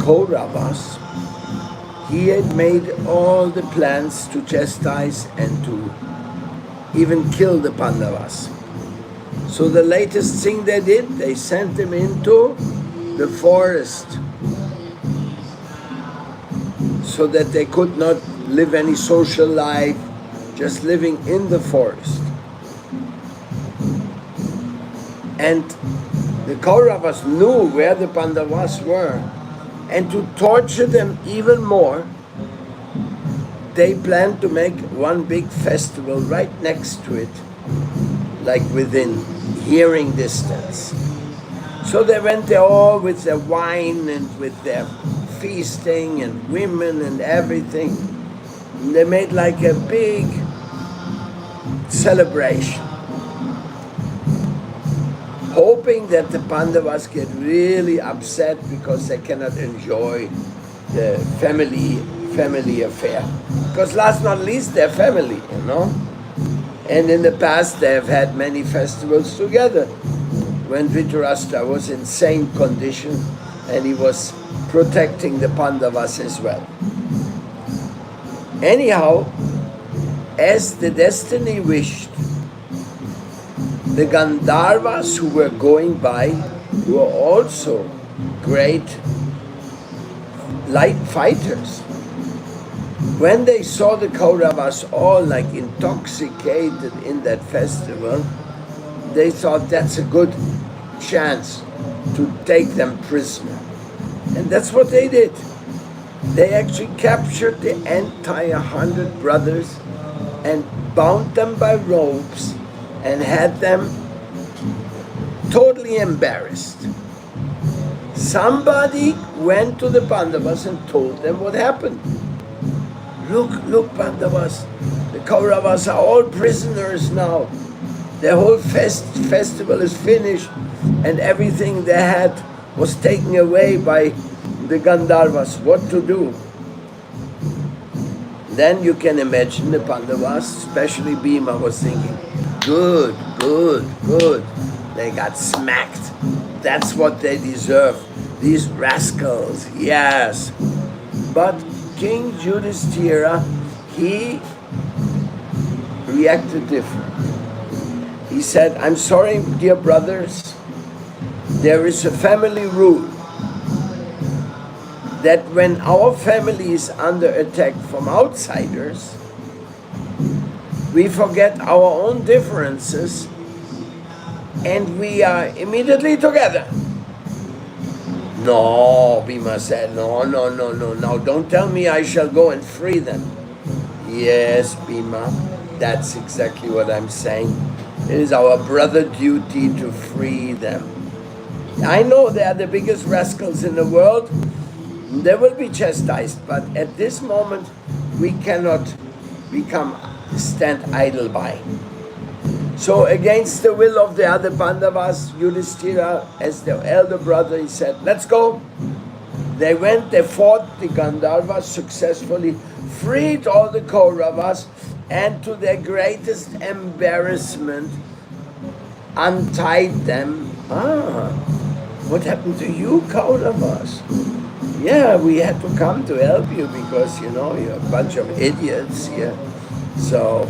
Kauravas, he had made all the plans to chastise and to even kill the Pandavas. So the latest thing they did, they sent them into the forest so that they could not live any social life, just living in the forest. And the Kauravas knew where the Pandavas were, and to torture them even more, they planned to make one big festival right next to it, like within hearing distance. So they went there all with their wine and with their feasting and women and everything. And they made like a big celebration, hoping that the Pandavas get really upset because they cannot enjoy the family affair. Because last not least, they're family, you know. And in the past, they have had many festivals together. When Dhritarashtra was in same condition, and he was protecting the Pandavas as well. Anyhow, as the destiny wished, the Gandharvas who were going by were also great light fighters. When they saw the Kauravas all like intoxicated in that festival, they thought that's a good chance to take them prisoner. And that's what they did. They actually captured the entire 100 brothers and bound them by ropes and had them totally embarrassed. Somebody went to the Pandavas and told them what happened. Look, Pandavas, the Kauravas are all prisoners now. Their whole festival is finished, and everything they had was taken away by the Gandharvas. What to do? Then you can imagine the Pandavas, especially Bhima, was thinking, good. They got smacked. That's what they deserve. These rascals, yes. But King Yudhishthira, he reacted different. He said, I'm sorry, dear brothers, there is a family rule that when our family is under attack from outsiders, we forget our own differences and we are immediately together. No, Bhima said, no, now don't tell me I shall go and free them. Yes, Bhima, that's exactly what I'm saying. It is our brother duty to free them. I know they are the biggest rascals in the world. They will be chastised, but at this moment we cannot stand idle by. So against the will of the other Pandavas, Yudhishthira, as the elder brother, he said, let's go. They went, they fought the Gandharvas successfully, freed all the Kauravas, and to their greatest embarrassment, untied them. What happened to you, Kauravas? Yeah, we had to come to help you because, you know, you're a bunch of idiots here. So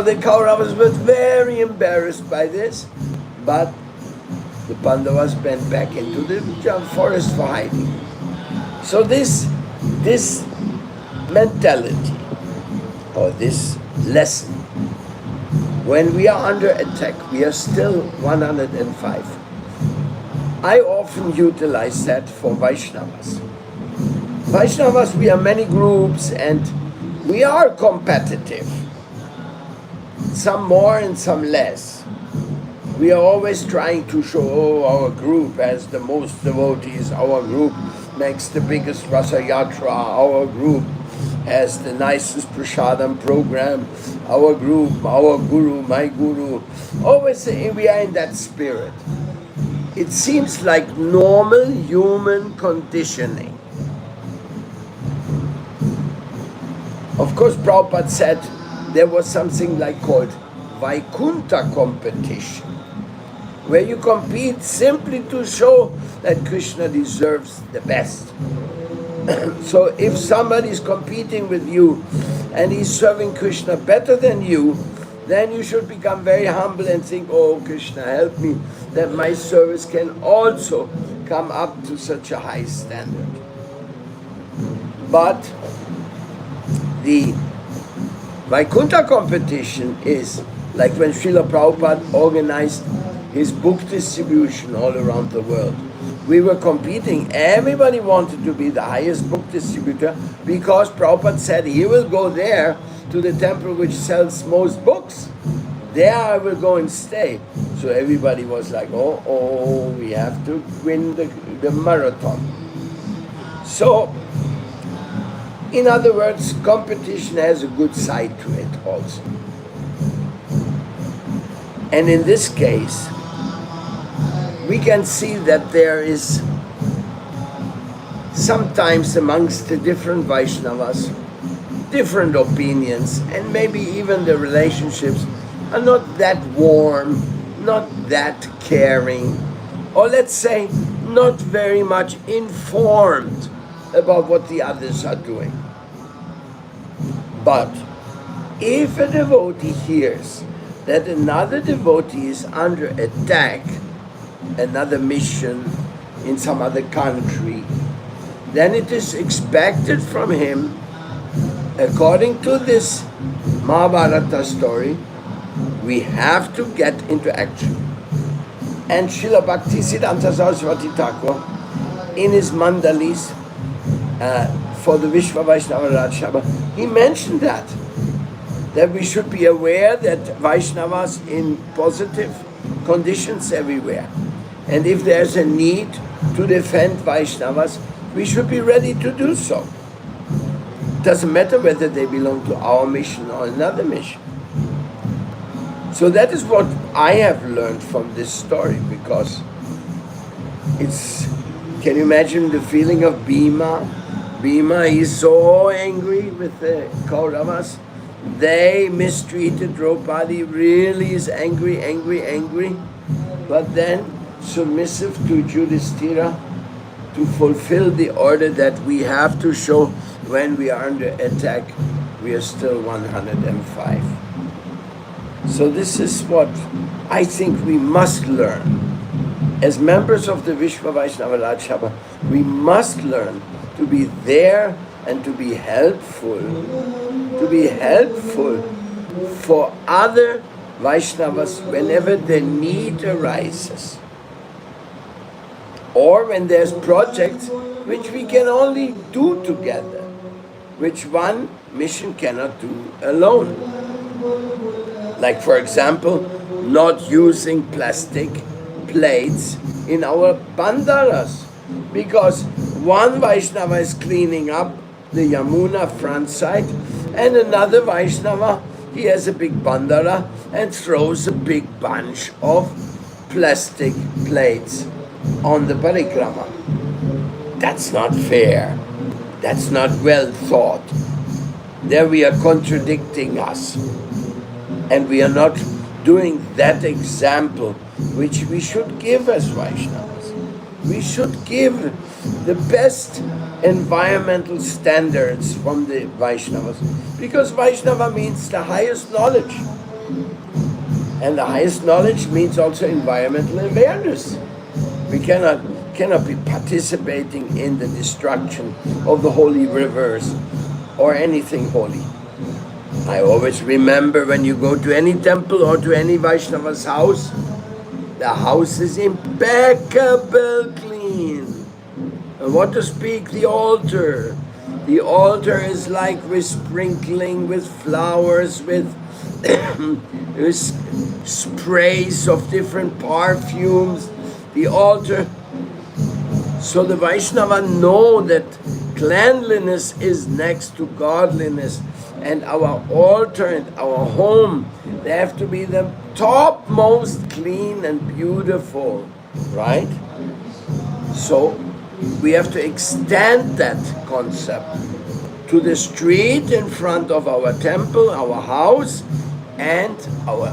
the Kauravas were very embarrassed by this, but the Pandavas went back into the forest for hiding. So this mentality, or this lesson, when we are under attack, we are still 105. I often utilize that for Vaishnavas. Vaishnavas, we are many groups and we are competitive. Some more and some less. We are always trying to show, our group has the most devotees, our group makes the biggest Rasa Yatra, our group has the nicest prasadam program, our group, our guru, my guru. Always we are in that spirit. It seems like normal human conditioning. Of course, Prabhupada said there was something like called Vaikuntha competition, where you compete simply to show that Krishna deserves the best. So if somebody is competing with you and he's serving Krishna better than you, then you should become very humble and think, oh Krishna, help me, that my service can also come up to such a high standard. But the Vaikuntha competition is like when Srila Prabhupada organized his book distribution all around the world. We were competing. Everybody wanted to be the highest book distributor because Prabhupada said he will go there to the temple which sells most books. There I will go and stay. So everybody was like, oh, we have to win the marathon. So, in other words, competition has a good side to it also. And in this case, we can see that there is sometimes amongst the different Vaishnavas, different opinions, and maybe even the relationships are not that warm, not that caring, or let's say, not very much informed about what the others are doing. But if a devotee hears that another devotee is under attack, another mission in some other country, then it is expected from him, according to this Mahabharata story, we have to get into action. And Srila Bhaktisiddhanta Saraswati Thakur, in his Mandalis for the Vishwa Vaishnava Raj Sabha, he mentioned that we should be aware that Vaishnavas in positive conditions everywhere. And if there's a need to defend Vaishnavas, we should be ready to do so. Doesn't matter whether they belong to our mission or another mission. So that is what I have learned from this story, because can you imagine the feeling of Bhima? Bhima is so angry with the Kauravas. They mistreated Draupadi, really is angry. But then submissive to Yudhishthira to fulfill the order that we have to show when we are under attack, we are still 105. So this is what I think we must learn. As members of the Vishwa Vaishnava Raj Sabha, we must learn to be there and to be helpful for other Vaishnavas whenever the need arises. Or when there's projects which we can only do together, which one mission cannot do alone. Like, for example, not using plastic plates in our bandaras, because one Vaishnava is cleaning up the Yamuna front side, and another Vaishnava, he has a big bandara and throws a big bunch of plastic plates on the parikrama. That's not fair. That's not well thought. There we are contradicting us. And we are not doing that example which we should give as Vaishnavas. We should give the best environmental standards from the Vaishnavas. Because Vaishnava means the highest knowledge. And the highest knowledge means also environmental awareness. We cannot be participating in the destruction of the holy rivers or anything holy. I always remember when you go to any temple or to any Vaishnava's house, the house is impeccable clean. And what to speak, the altar. The altar is like with sprinkling, with flowers, with sprays of different perfumes. The altar. So the Vaishnava know that cleanliness is next to godliness, and our altar and our home, they have to be the topmost clean and beautiful, right? So we have to extend that concept to the street in front of our temple, our house, and our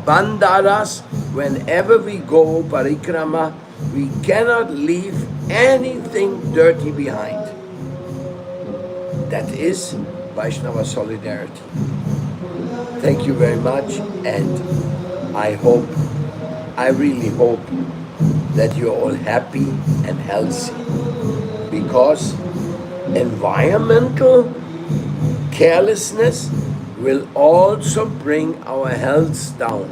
bandaras. Whenever we go parikrama, we cannot leave anything dirty behind. That is Vaishnava solidarity. Thank you very much, and I really hope that you're all happy and healthy, because environmental carelessness will also bring our health down.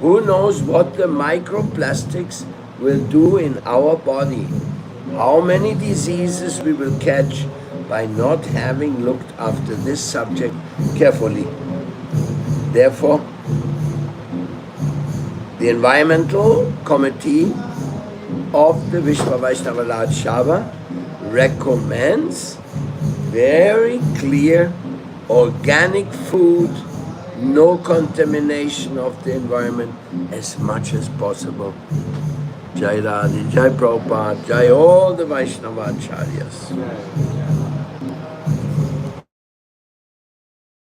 Who knows what the microplastics will do in our body? How many diseases we will catch by not having looked after this subject carefully. Therefore, the Environmental Committee of the Vishwa Vaishnava Raj Sabha recommends very clear organic food, no contamination of the environment as much as possible. Jai Radhe, Jai Prabhupada, Jai all the Vaishnava Acharyas.